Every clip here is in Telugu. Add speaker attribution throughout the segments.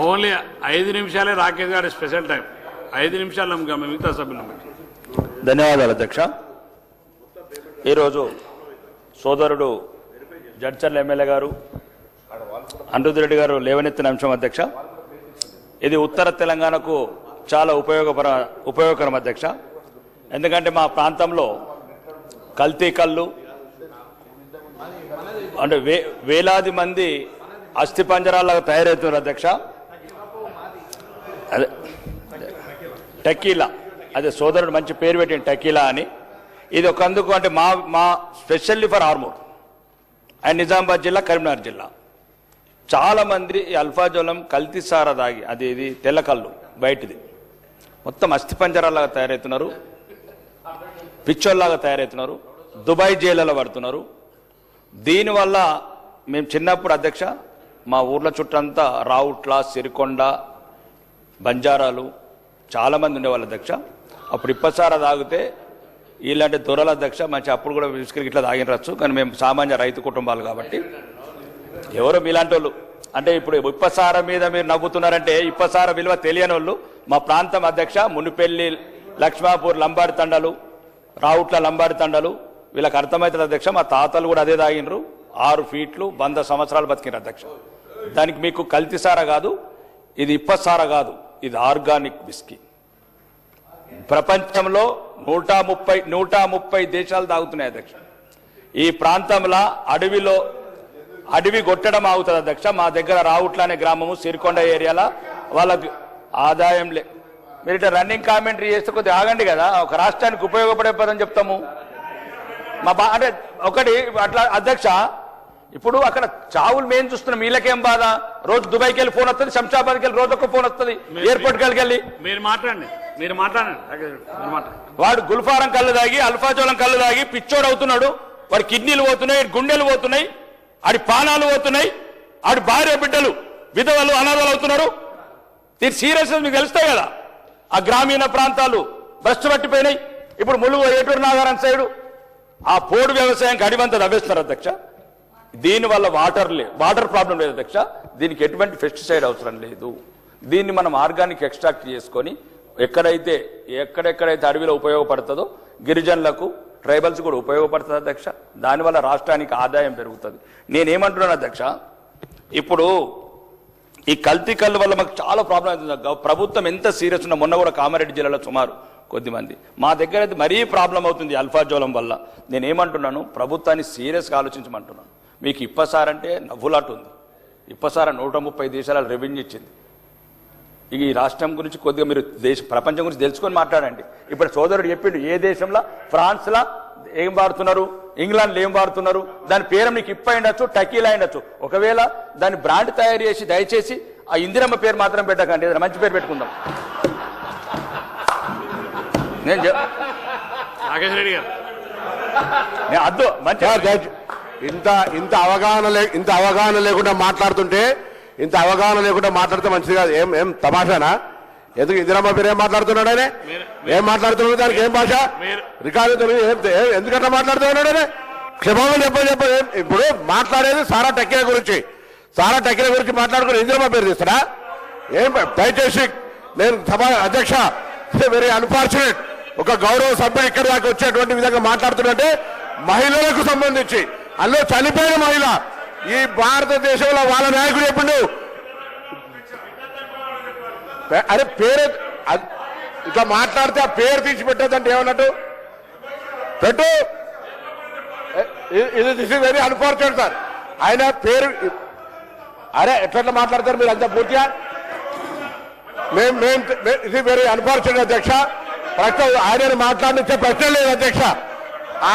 Speaker 1: ఓన్లీ 5 నిమిషాలే రాకేష్ గారి స్పెషల్ టైం. 5 నిమిషాలు మిగతా సభ్యులు.
Speaker 2: ధన్యవాదాలు అధ్యక్ష. ఈరోజు సోదరుడు జడ్చర్ల ఎమ్మెల్యే గారు అనిరుద్ధ్ రెడ్డి గారు లేవనెత్తిన అంశం అధ్యక్ష, ఇది ఉత్తర తెలంగాణకు చాలా ఉపయోగకరం అధ్యక్ష. ఎందుకంటే మా ప్రాంతంలో కల్తీ కళ్ళు అంటే వేలాది మంది అస్థిపంజరాలాగా తయారవుతున్నారు అధ్యక్ష. అదే టకీలా, అదే సోదరుడు మంచి పేరు పెట్టింది టకీలా అని. ఇది ఒక అందుకు అంటే మా specially for Armoor and Nizamabad జిల్లా, కరీంనగర్ జిల్లా చాలా మంది అల్ఫాజోలం కల్తీ సారా దాగి, అది ఇది తెల్లకల్లు బయటిది మొత్తం అస్థిపంజరాలాగా తయారవుతున్నారు, పిచ్చోల్లాగా తయారవుతున్నారు, దుబాయ్ జైళ్ళలో పడుతున్నారు. దీనివల్ల మేము చిన్నప్పుడు అధ్యక్ష మా ఊర్ల చుట్టంతా రావుట్ల, సిరికొండ, బంజారాలు చాలామంది ఉండేవాళ్ళు అధ్యక్ష. అప్పుడు ఇప్పసారా తాగితే ఇలాంటి దొరల అధ్యక్ష మంచి అప్పుడు కూడా విసుకరికి ఇట్లా తాగినరచ్చు, కానీ మేము సామాన్య రైతు కుటుంబాలు కాబట్టి ఎవరో మీలాంటి వాళ్ళు అంటే ఇప్పుడు ఇప్పసార మీద మీరు నవ్వుతున్నారంటే ఇప్పసార విలువ తెలియని వాళ్ళు మా ప్రాంతం అధ్యక్ష. మునిపెల్లి, లక్ష్మాపూర్ లంబాడి తండలు, రావుట్ల లంబాడి తండలు వీళ్ళకి అర్థమవుతుంది అధ్యక్ష. మా తాతలు కూడా అదే తాగినరు, 6 ఫీట్లు 100 సంవత్సరాలు బతికినారు అధ్యక్ష. దానికి మీకు కల్తీ సారా కాదు, ఇది ఇప్పసారా కాదు, ఇది ఆర్గానిక్ విస్కీ. ప్రపంచంలో 130 దేశాలు తాగుతున్నాయి అధ్యక్ష. ఈ ప్రాంతంలో అడవి కొట్టడం అవుతుంది అధ్యక్ష. మా దగ్గర రావుట్ల అనే గ్రామము, సిరికొండ ఏరియాలో వాళ్ళకి ఆదాయం మీరు ఇట్లా రన్నింగ్ కామెంటరీ చేస్తే కొద్దిగా ఆగండి కదా, ఒక రాష్ట్రానికి ఉపయోగపడే పదని చెప్తాము. అంటే ఒకటి అట్లా అధ్యక్ష, ఇప్పుడు అక్కడ చావులు మేము చూస్తున్నాం, వీళ్ళకేం బాధ? రోజు దుబాయ్కి వెళ్ళి ఫోన్ వస్తుంది, శంషాబాద్కి వెళ్ళి రోజు ఒక ఫోన్ వస్తుంది, ఎయిర్పోర్ట్కి వెళ్ళి
Speaker 1: మీరు మాట్లాడండి.
Speaker 2: వాడు గుల్ఫారం కళ్ళు తాగి, అల్ఫాజోలం కళ్ళు తాగి పిచ్చోడు అవుతున్నాడు. వాడి కిడ్నీలు పోతున్నాయి, గుండెలు పోతున్నాయి, ఆడి పానాలు పోతున్నాయి, ఆడి భార్య బిడ్డలు విధవలు అనాథలు అవుతున్నారు. దీని సీరియస్నెస్ మీకు తెలుస్తాయి కదా. ఆ గ్రామీణ ప్రాంతాలు భ్రష్టు పట్టిపోయినాయి. ఇప్పుడు ములుగు, ఏటూరు నాగారం సైడు ఆ పోడు వ్యవసాయానికి అడివంతా తవ్వేస్తున్నారు అధ్యక్ష. దీనివల్ల వాటర్ ప్రాబ్లం లేదు అధ్యక్ష. దీనికి ఎటువంటి పెస్టిసైడ్ అవసరం లేదు. దీన్ని మనం ఆర్గానిక్ ఎక్స్ట్రాక్ట్ చేసుకొని ఎక్కడెక్కడైతే అడవిలో ఉపయోగపడుతుందో గిరిజనులకు, ట్రైబల్స్ కూడా ఉపయోగపడుతుంది అధ్యక్ష. దానివల్ల రాష్ట్రానికి ఆదాయం పెరుగుతుంది. నేనేమంటున్నాను అధ్యక్ష, ఇప్పుడు ఈ కల్తీ కళ్ళు వల్ల మాకు చాలా ప్రాబ్లం అవుతుంది. ప్రభుత్వం ఎంత సీరియస్ ఉన్నా, మొన్న కూడా కామారెడ్డి జిల్లాలో సుమారు కొద్దిమంది, మా దగ్గర అయితే మరీ ప్రాబ్లం అవుతుంది అల్ఫాజోలం వల్ల. నేనేమంటున్నాను, ప్రభుత్వాన్ని సీరియస్గా ఆలోచించమంటున్నాను. మీకు ఇప్పసారంటే నవ్వులాట ఉంది. ఇప్పసార 130 దేశాల రెవెన్యూ ఇచ్చింది. ఇక ఈ రాష్ట్రం గురించి కొద్దిగా మీరు ప్రపంచం గురించి తెలుసుకొని మాట్లాడండి. ఇప్పుడు సోదరుడు చెప్పిండు, ఏ దేశంలో ఫ్రాన్స్లా ఏం వాడుతున్నారు, ఇంగ్లాండ్లో ఏం వాడుతున్నారు, దాని పేరు మీకు ఇప్ప అయిండొచ్చు, టకీలా అయిండొచ్చు. ఒకవేళ దాని బ్రాండ్ తయారు చేసి దయచేసి ఆ ఇందిరమ్మ పేరు మాత్రం పెట్టకండి, ఏదైనా మంచి పేరు పెట్టుకుందాం.
Speaker 1: రాకేష్ రెడ్డి గారు
Speaker 2: అద్దు మంచి
Speaker 3: ఇంత అవగాహన లేకుండా మాట్లాడుతుంటే, ఇంత అవగాహన లేకుండా మాట్లాడితే మంచిది కాదు. ఏం తమాషానా? ఎందుకు ఇందిరమ్మ పేరు ఏం మాట్లాడుతున్నాడు ఆయన? ఏం మాట్లాడుతున్నాడు? దానికి ఏం భాష రికార్డు? ఎందుకంటే మాట్లాడుతున్నాడు ఆయన? క్షమాపణ చెప్ప. ఇప్పుడు మాట్లాడేది సారా టకీలా గురించి. సారా టకీలా గురించి మాట్లాడుకుని ఇందిరమ్మ పేరు తీస్తాడా? ఏం దయచేసి నేను సభ అధ్యక్ష, వెరీ అన్ఫార్చునేట్, ఒక గౌరవ సభ్యుడు ఇక్కడి దాకా వచ్చేటువంటి విధంగా మాట్లాడుతున్నట్టే మహిళలకు సంబంధించి, అందులో చనిపోయిన మహిళ ఈ భారతదేశంలో వాళ్ళ నాయకుడు చెప్పిండు. అరే పేరు ఇట్లా మాట్లాడితే ఆ పేరు తీసి పెట్టద్దంటే ఏమన్నట్టు పెట్టు. ఇది వెరీ అన్ఫార్చునేట్ సార్. ఆయన పేరు అరే ఎట్లా మాట్లాడతారు మీరు అంతా పూర్తిగా? ఇది వెరీ అన్ఫార్చునేట్ అధ్యక్ష. ఆయన మాట్లాడించే ప్రశ్న లేదు అధ్యక్ష.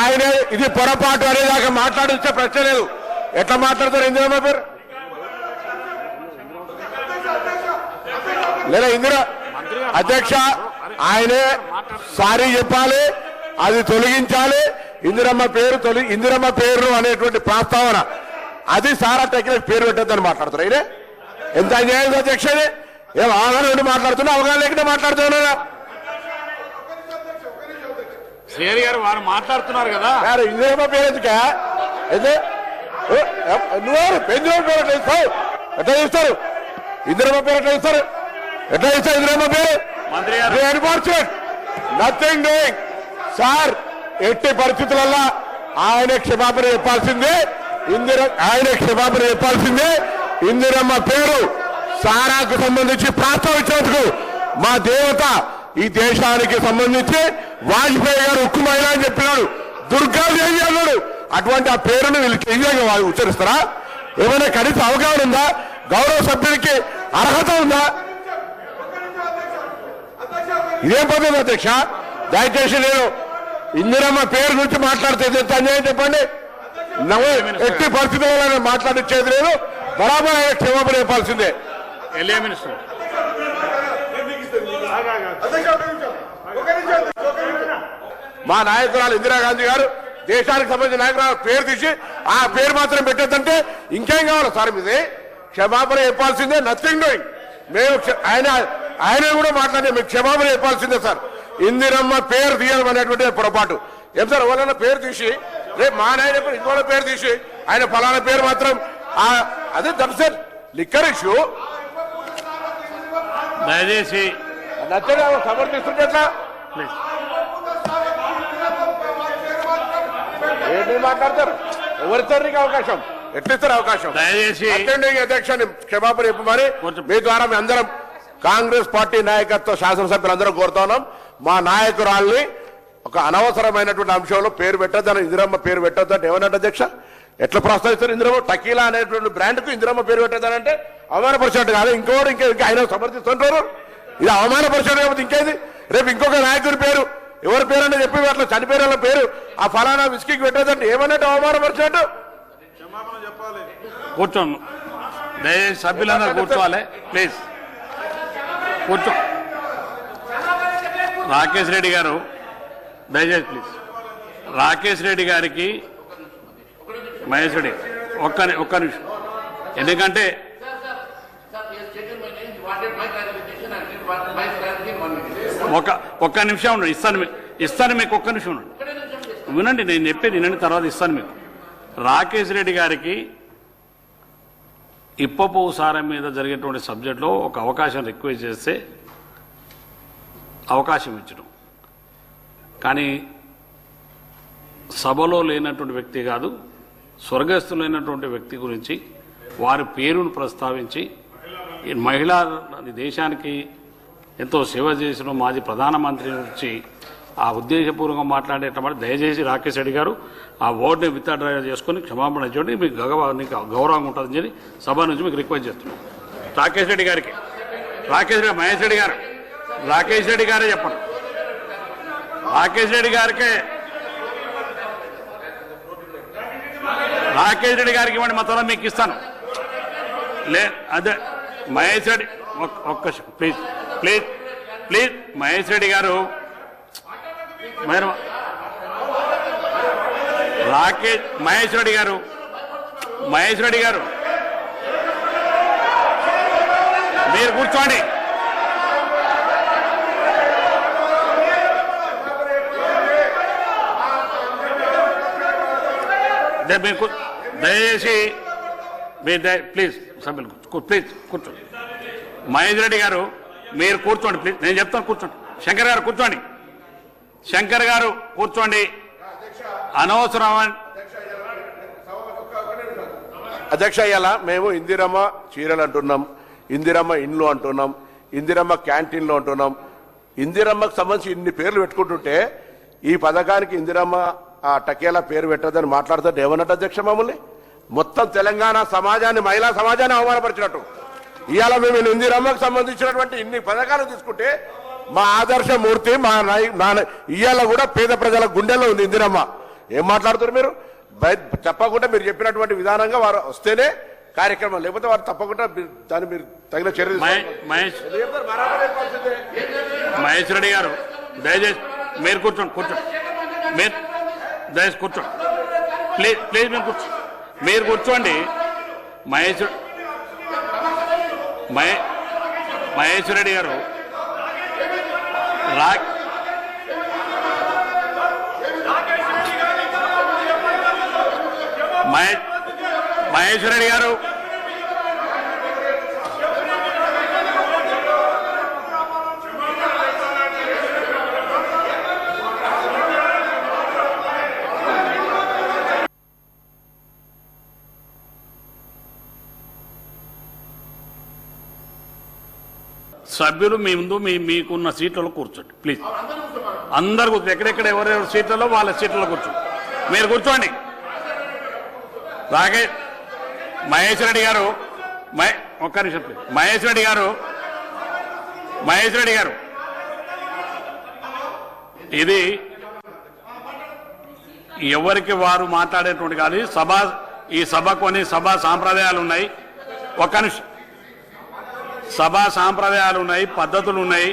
Speaker 3: ఆయన ఇది పొరపాటు అనేదాకా మాట్లాడించే ప్రశ్న లేదు. ఎట్లా మాట్లాడతారు ఇందిరమ్మ పేరు? లేదా ఇందిరా అధ్యక్ష, ఆయనే సారీ చెప్పాలి, అది తొలగించాలి. ఇందిరమ్మ పేరు అనేటువంటి ప్రస్తావన అది సారా టెక్నిక్ పేరు పెట్టద్దని మాట్లాడుతారు. ఆయన ఎంత అన్యాయం అధ్యక్ష. ఏం అవగాహన ఉండి మాట్లాడుతున్నా, అవగాహన లేకుండా మాట్లాడుతున్నా?
Speaker 1: శ్రీహరి గారు వారు మాట్లాడుతున్నారు కదా,
Speaker 3: ఇందిరమ్మ పేరు ఎందుక? నువ్వు పెంచిన పేరు ఎట్లా చేస్తారు? ఇందిరమ్మ పేరు ఎట్లా ఇస్తారు? ఎట్లా ఇస్తారు ఇందిరమ్మ పేరు?
Speaker 1: మంత్రి గారు
Speaker 3: నథింగ్ డూయింగ్ సార్. ఎట్టి పరిస్థితులలో ఆయన క్షమాపణ చెప్పాల్సిందే. ఆయన క్షమాపణ చెప్పాల్సిందే. ఇందిరమ్మ పేరు సారాకు సంబంధించి ప్రస్తావించినందుకు మా దేవత ఈ దేశానికి సంబంధించి వాజ్పేయి గారు ఉక్కు మహిళ అని చెప్పినాడు, దుర్గాదేవి అన్నాడు. అటువంటి ఆ పేరును వీళ్ళు చెయ్యగా ఉచ్చరిస్తారా? ఏమైనా కనీస అవగాహన ఉందా? గౌరవ సభ్యుడికి అర్హత ఉందా? ఇదేం పద్ధతి అధ్యక్ష? దయచేసి నేను ఇందిరమ్మ పేరు గురించి మాట్లాడితే ఎంత అన్యాయం చెప్పండి. ఎట్టి పరిస్థితుల్లో మాట్లాడించేది లేదు. బరాబర్ ఆయన క్షమాపణ చెప్పాల్సిందే.
Speaker 1: ఎల్ఏ మినిస్టర్
Speaker 3: మా నాయకురాలు ఇందిరాగాంధీ గారు దేశానికి సంబంధించిన నాయకురాలు పేరు తీసి ఆ పేరు మాత్రం పెట్టద్దంటే ఇంకేం కావాలి సార్? మీది క్షమాపణ చెప్పాల్సిందే. Nothing doing. మేము ఆయన కూడా మాట్లాడే మీకు క్షమాపణ చెప్పాల్సిందే సార్. ఇందిరమ్మ పేరు తీయడం అనేటువంటి పొరపాటు. ఏం సార్, ఎవరైనా పేరు తీసి రేపు మా నాయన ఇంకోళ్ళ పేరు తీసి ఆయన ఫలానా పేరు మాత్రం అదే దట్స్ లిక్కర్ ఇష్యూ.
Speaker 1: దయచేసి
Speaker 3: నచ్చగా సమర్థిస్తుంటే ఎట్లా? ఏంటి మాట్లాడతారు? ఎవరిస్తారు నీకు అవకాశం? ఎట్లిస్తారు అవకాశం?
Speaker 1: దయచేసి
Speaker 3: అధ్యక్షుని క్షమాపణ చెప్పమని మీ ద్వారా మీ అందరం కాంగ్రెస్ పార్టీ నాయకత్వ శాసనసభ్యులందరం కోరుతా ఉన్నాం. మా నాయకురాల్ని ఒక అనవసరమైనటువంటి అంశంలో పేరు పెట్టద్దని, ఇందిరమ్మ పేరు పెట్టద్దంటే ఏమన్నట్టు అధ్యక్ష? ఎట్లా ప్రస్తావిస్తారు? ఇందిరమ్మ టకీలా అనేటువంటి బ్రాండ్ కు ఇందిరమ్మ పేరు పెట్టద్దానంటే అవమానపరిచినట్టు కాదు. ఇంకోటి ఇంకా ఆయన సమర్థిస్తుంటారు. ఇది అవమానపరిచినట్టు కాబట్టి ఇంకేది? రేపు ఇంకొక నాయకుడి పేరు ఎవరి పేరు అని చెప్పి అట్లా చనిపోయిన వాళ్ళ పేరు ఆ ఫలానా విస్కీకి పెట్టద్దంటే ఏమన్నట్టు? అవమానపరిచినట్టు.
Speaker 1: కూర్చోండి. దయచేసి సభ్యులందరూ కూర్చోవాలి ప్లీజ్. కూర్చో. రాకేష్ రెడ్డి గారు దయచేసి ప్లీజ్. రాకేష్ రెడ్డి గారికి మహేష్ రెడ్డి ఒక్క నిమిషం. ఎందుకంటే ఒక్క నిమిషం ఉండండి. ఇస్తాను మీకు ఒక్క నిమిషం ఉండండి. వినండి, నేను చెప్పేది వినండి, తర్వాత ఇస్తాను మీకు. రాకేష్ రెడ్డి గారికి ఇప్పపు సారం మీద జరిగేటువంటి సబ్జెక్టులో ఒక అవకాశం రిక్వెస్ట్ చేస్తే అవకాశం ఇచ్చడం, కానీ సభలో లేనటువంటి వ్యక్తి కాదు, స్వర్గస్థులైనటువంటి వ్యక్తి గురించి వారి పేరును ప్రస్తావించి ఈ మహిళా దేశానికి ఎంతో సేవ చేసిన మాజీ ప్రధానమంత్రి నుంచి ఆ ఉద్దేశపూర్వకంగా మాట్లాడేటప్పుడు దయచేసి రాకేష్ రెడ్డి గారు ఆ ఓటుని విత్డ్రా చేసుకుని క్షమాపణ ఇచ్చండి. మీకు గౌరవంగా ఉంటుందని చెప్పి సభ నుంచి మీకు రిక్వెస్ట్ చేస్తున్నాం. రాకేష్ రెడ్డి గారికి మహేష్ రెడ్డి గారు రాకేష్ రెడ్డి గారే చెప్పండి. రాకేష్ రెడ్డి గారికి ఇవ్వండి, మొత్తంలో మీకు ఇస్తాను. అదే మహేష్ రెడ్డి ఒక్క please please please. Mahesh Reddy గారు మహేష్ రెడ్డి గారు మీరు కూర్చోండి. దయచేసి ప్లీజ్ సభ్యులు ప్లీజ్ కూర్చోండి. మహేష్ రెడ్డి గారు మీరు కూర్చోండి ప్లీజ్. నేను చెప్తాను కూర్చోండి. శంకర్ గారు కూర్చోండి. శంకర్ గారు కూర్చోండి. అనవసరం
Speaker 3: అధ్యక్ష, ఇలా మేము ఇందిరమ్మ చీరలు అంటున్నాం, ఇందిరమ్మ ఇండ్లు అంటున్నాం, ఇందిరమ్మ క్యాంటీన్లు అంటున్నాం. ఇందిరమ్మకు సంబంధించి ఇన్ని పేర్లు పెట్టుకుంటుంటే ఈ పథకానికి ఇందిరమ్మ ఆ టకేలా పేరు పెట్టదని మాట్లాడుతుంటే ఏమన్నట్టు అధ్యక్ష? మమ్మల్ని మొత్తం తెలంగాణ సమాజాన్ని, మహిళా సమాజాన్ని అవమానపరిచినట్టు. ఇవాళ మేము ఇందిరమ్మకు సంబంధించినటువంటి ఇన్ని పథకాలు తీసుకుంటే మా ఆదర్శమూర్తి ఇవాళ కూడా పేద ప్రజల గుండెల్లో ఉంది ఇందిరమ్మ. ఏం మాట్లాడుతున్నారు మీరు? తప్పకుండా మీరు చెప్పినటువంటి విధానంగా వారు వస్తేనే కార్యక్రమం, లేకపోతే వారు తప్పకుండా దాన్ని మీరు తగిన చర్యలు.
Speaker 1: మహేష్ రెడ్డి గారు దయచేసి మీరు కూర్చోండి. మీరు దయచేసి కూర్చోండి ప్లీజ్ ప్లీజ్. మీరు కూర్చోండి. మహేష్ రెడ్డి గారు మహేష్ రెడ్డి గారు సభ్యులు మీ ముందు మీకున్న సీట్లలో కూర్చోండి ప్లీజ్. అందరు కూర్చోండి. ఎక్కడెక్కడ ఎవరెవరి సీట్లలో వాళ్ళ సీట్లలో కూర్చోండి. మీరు కూర్చోండి. మహేష్ రెడ్డి గారు ఒక్క నిమిషం ప్లీజ్. మహేష్ రెడ్డి గారు ఇది ఎవరికి వారు మాట్లాడేటువంటి కాదు. ఈ సభ కొన్ని సభా సాంప్రదాయాలు ఉన్నాయి. ఒక్క నిమిషం. సభా సాంప్రదాయాలు ఉన్నాయి, పద్ధతులు ఉన్నాయి.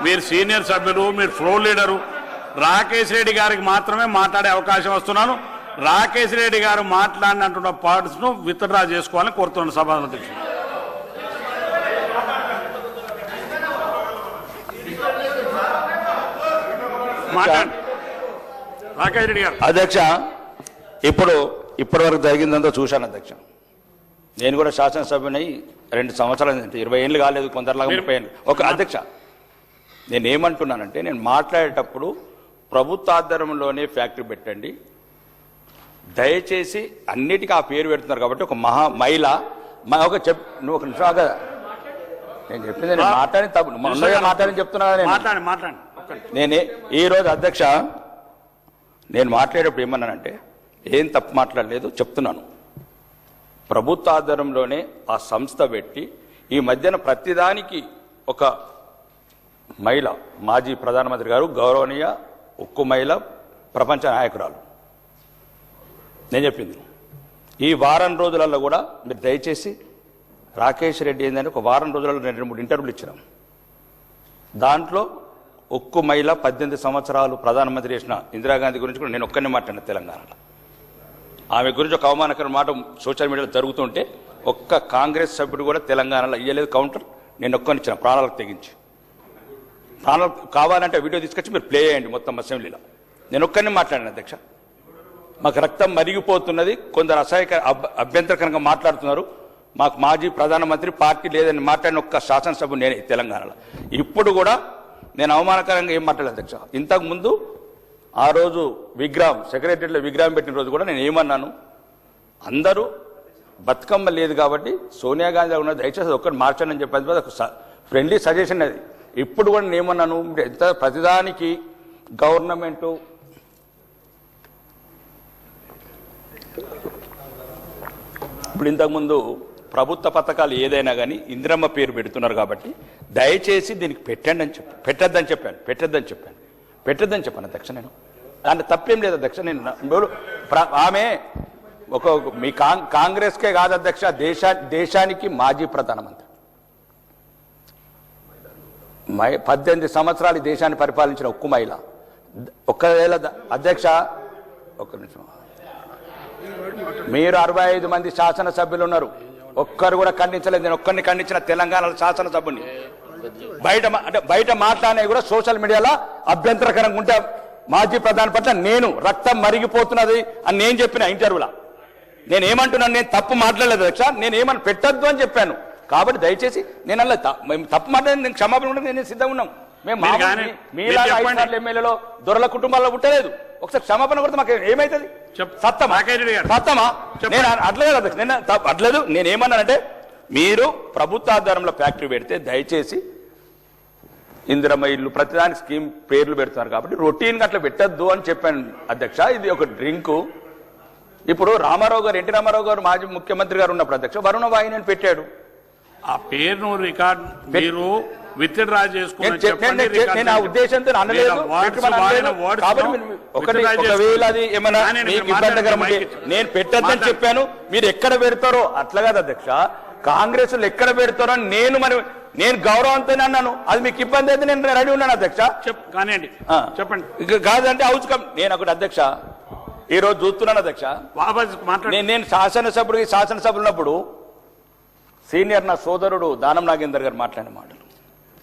Speaker 1: మీరు సీనియర్ సభ్యులు, మీరు ఫ్లోర్ లీడరు. రాకేష్ రెడ్డి గారికి మాత్రమే మాట్లాడే అవకాశం వస్తున్నాను. రాకేష్ రెడ్డి గారు మాట్లాడినటువంటి పార్ట్స్ ను విత్డ్రా చేసుకోవాలని కోరుతున్నాను సభాధ్యక్షుడు. మాట్లాడండి రాకేష్ రెడ్డి గారు.
Speaker 2: అధ్యక్ష, ఇప్పటి వరకు జరిగిందంతా చూశాను అధ్యక్ష. నేను కూడా శాసనసభ్యునై 2 సంవత్సరాలు, 20 ఏళ్ళు కాలేదు, కొందరిలాగా 30 ఏళ్ళు. ఒక అధ్యక్ష, నేనేమంటున్నానంటే, నేను మాట్లాడేటప్పుడు ప్రభుత్వ ఆధ్వర్యంలోనే ఫ్యాక్టరీ పెట్టండి, దయచేసి అన్నిటికీ ఆ పేరు పెడుతున్నారు కాబట్టి ఒక మహిళ నువ్వు ఒక నిమిషం కదా, నేను చెప్పింది నేను మాట్లాడి తప్పు మాట్లాడని చెప్తున్నా కదా. నేనే ఈరోజు అధ్యక్ష నేను మాట్లాడేటప్పుడు ఏమన్నానంటే, ఏం తప్పు మాట్లాడలేదు చెప్తున్నాను. ప్రభుత్వ ఆధ్వర్యంలోనే ఆ సంస్థ పెట్టి ఈ మధ్యన ప్రతిదానికి ఒక మహిళ, మాజీ ప్రధానమంత్రి గారు, గౌరవనీయ ఉక్కు మహిళ, ప్రపంచ నాయకురాలు. నేను చెప్పింది ఈ వారం రోజులలో కూడా మీరు దయచేసి రాకేష్ రెడ్డి ఏంటంటే ఒక వారం రోజులలో 2-3 ఇంటర్వ్యూలు ఇచ్చినాం. దాంట్లో ఉక్కు మహిళ 18 సంవత్సరాలు ప్రధానమంత్రి చేసిన ఇందిరాగాంధీ గురించి కూడా నేను ఒక్కనే మాట్లాడిన తెలంగాణలో. ఆమె గురించి ఒక అవమానకర మాట సోషల్ మీడియాలో జరుగుతుంటే ఒక్క కాంగ్రెస్ సభ్యుడు కూడా తెలంగాణలో ఇయ్యలేదు కౌంటర్. నేను ఒక్కనిచ్చిన ప్రాణాలకు తెగించి. ప్రాణాలు కావాలంటే వీడియో తీసుకొచ్చి మీరు ప్లే చేయండి మొత్తం అసెంబ్లీలో. నేను ఒక్కనే మాట్లాడిన అధ్యక్ష. మాకు రక్తం మరిగిపోతున్నది, కొందరు అభ్యంతరకరంగా మాట్లాడుతున్నారు. మాకు మాజీ ప్రధానమంత్రి పార్టీ లేదని మాట్లాడిన ఒక్క శాసనసభ నేనే తెలంగాణలో. ఇప్పుడు కూడా నేను అవమానకరంగా ఏం మాట్లాడలేదు అధ్యక్ష. ఇంతకుముందు ఆ రోజు విగ్రహం సెక్రటరీలో విగ్రహం పెట్టిన రోజు కూడా నేను ఏమన్నాను, అందరూ బతుకమ్మ లేదు కాబట్టి సోనియా గాంధీ ఉన్నది, దయచేసి ఒక్కటి మార్చండి అని చెప్పేది ఒక ఫ్రెండ్లీ సజెషన్ అది. ఇప్పుడు కూడా నేను ఏమన్నాను, ఎంత ప్రతిదానికి గవర్నమెంటు ఇప్పుడు ఇంతకుముందు ప్రభుత్వ పథకాలు ఏదైనా కానీ ఇందిరమ్మ పేరు పెడుతున్నారు కాబట్టి దయచేసి దీనికి పెట్టద్దని చెప్పాను అధ్యక్ష. నేను దాంట్లో తప్పేం లేదు అధ్యక్ష. నేను ఆమె మీ కాంగ్రెస్కే కాదు అధ్యక్ష, దేశానికి మాజీ ప్రధానమంత్రి, 18 సంవత్సరాలు దేశాన్ని పరిపాలించిన ఉక్కు మహిళ. ఒకవేళ అధ్యక్ష ఒక్క నిమిషం, మీరు 65 మంది శాసనసభ్యులు ఉన్నారు, ఒక్కరు కూడా ఖండించలేదు. నేను ఒక్కరిని ఖండించిన తెలంగాణ శాసనసభ్యుని. బయట మాట్లాడే కూడా సోషల్ మీడియాలో అభ్యంతరకరంగా ఉంటే మాజీ ప్రధాని పట్ల నేను రక్తం మరిగిపోతున్నది అని నేను చెప్పిన ఇంటర్వ్యూలో. నేను ఏమంటున్నాను, నేను తప్పు మాట్లాడలేదు అధ్యక్ష, నేను ఏమని పెట్టద్దు అని చెప్పాను. కాబట్టి దయచేసి నేను అలా తప్పు మాట్లాడి నేను క్షమాపణ ఉంటే నేను సిద్ధంగా ఉన్నాం. మేము మీలాగా 5 సార్లు ఎమ్మెల్యేలో దొరల కుటుంబాల్లో పుట్టలేదు. ఒకసారి క్షమాపణ కొడితే మాకు ఏమైతుంది? సత్తమా? నేను అట్లేదు అధ్యక్ష, నేను అట్లేదు. నేనేమన్నానంటే, మీరు ప్రభుత్వ ఆధారంలో ఫ్యాక్టరీ పెడితే దయచేసి ఇందిరమ్మ ఇల్లు ప్రతిదానికి స్కీమ్ పేర్లు పెడుతున్నారు కాబట్టి రొటీన్గా అట్లా పెట్టద్దు అని చెప్పాను అధ్యక్ష. ఇది ఒక డ్రింకు. ఇప్పుడు రామారావు గారు, ఎన్టీ రామారావు గారు మాజీ ముఖ్యమంత్రి గారు ఉన్నప్పుడు అధ్యక్ష వరుణ వాహిని పెట్టాడు.
Speaker 1: ఆ పేరును రికార్డ్ మీరు విత్డ్రా చేసుకుని
Speaker 2: నేను ఆ ఉద్దేశంతో అనలేదు. ఒకవేళ అది ఏమన్నా మీకు ఇబ్బందికరం ఉంటే నేను పెట్టద్దని చెప్పాను. మీరు ఎక్కడ పెడతారో అట్లా కాదు అధ్యక్ష, కాంగ్రెస్ ఎక్కడ పెడతారో నేను గౌరవంతోనే అన్నాను. అది మీకు ఇబ్బంది అయితే నేను రెడీ ఉన్నాను అధ్యక్ష.
Speaker 1: కానివ్వండి, చెప్పండి.
Speaker 2: కాదంటే అవుచుకం. నేను ఒకటి అధ్యక్ష ఈ రోజు చూస్తున్నాను అధ్యక్ష, నేను శాసనసభ ఉన్నప్పుడు సీనియర్ నా సోదరుడు దానం నాగేందర్ గారు మాట్లాడిన మాటలు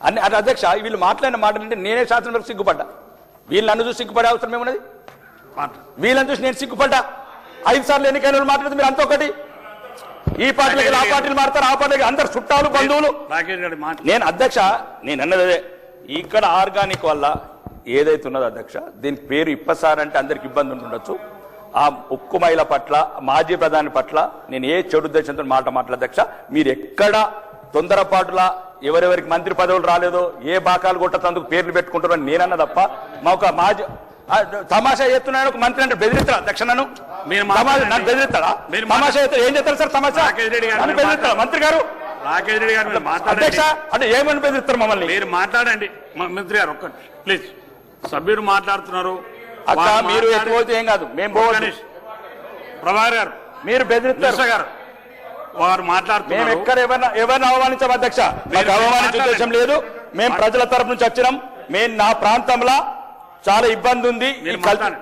Speaker 2: అన్ని అది అధ్యక్ష. వీళ్ళు మాట్లాడిన మాటలు అంటే నేనే శాసనసభకు సిగ్గుపడ్డా. వీళ్ళు నన్ను చూసి సిగ్గుపడే అవసరం ఏమున్నది? వీళ్ళని చూసి నేను సిగ్గుపడ్డా. 5 సార్లు ఎన్నికైన వాళ్ళు మాట్లాడితే మీరు అంత ఒకటి, ఈ పార్టీలకి ఆ పార్టీలు మారుతారు, ఆ పార్టీలకి అందరు చుట్టాలు బంధువులు. నేను అధ్యక్ష నేను అన్నదే ఇక్కడ ఆర్గానిక్ వల్ల ఏదైతే ఉన్నదో అధ్యక్ష, దీనికి పేరు ఇప్పసారంటే అందరికి ఇబ్బంది ఉండొచ్చు. ఆ ఉక్కు మహిళ పట్ల, మాజీ ప్రధాని పట్ల నేను ఏ చెడు ఉద్దేశంతో మాట్లాడ అధ్యక్ష. మీరు ఎక్కడ తొందరపాటులా ఎవరెవరికి మంత్రి పదవులు రాలేదో ఏ బాకాలు కొట్టతందుకు పేర్లు పెట్టుకుంటారో అని నేనన్న తప్ప మా ఒక మాజీ తమాషా చేస్తున్నాను ఒక మంత్రి అంటే బెదిరిస్తాడా అధ్యక్ష నన్ను
Speaker 1: మీరు
Speaker 2: నన్ను బెదిరిస్తాడా
Speaker 1: మీరు
Speaker 2: తమాషా చేస్తే ఏం చేస్తారు సార్ తమాషా
Speaker 1: రాకేష్ రెడ్డి గారు
Speaker 2: నన్ను బెదిరిస్తాడా మంత్రి గారు
Speaker 1: రాకేష్ రెడ్డి గారు మీరు మాట్లాడండి
Speaker 2: అధ్యక్ష అంటే ఏమని బెదిరిస్తారు మమ్మల్ని
Speaker 1: మీరు మాట్లాడండి మంత్రి గారు ఒక్కటి ప్లీజ్ సభ్యుడు మాట్లాడుతున్నారు
Speaker 2: అక్క
Speaker 1: వారు
Speaker 2: మీరు
Speaker 1: మాట్లాడి-
Speaker 2: ఎటుపోతే ఏం కాదు మేము పోవచ్చు
Speaker 1: గణేష్, ప్రభాకర్ గారు
Speaker 2: మీరు బెదిరిస్తారు
Speaker 1: మిశ్రా గారు వారు
Speaker 2: మేము
Speaker 1: మాట్లాడుతున్నారు
Speaker 2: ఎక్కడ ఎవరిని అవమానించాం అధ్యక్ష మాకు అవమానించే ఉద్దేశం లేదు మేము ప్రజల తరపు నుంచి వచ్చినాం మేము నా ప్రాంతంలో చాలా ఇబ్బంది ఉంది ఈ
Speaker 1: మీరు
Speaker 2: కల్తీ
Speaker 1: మాట్లాడండి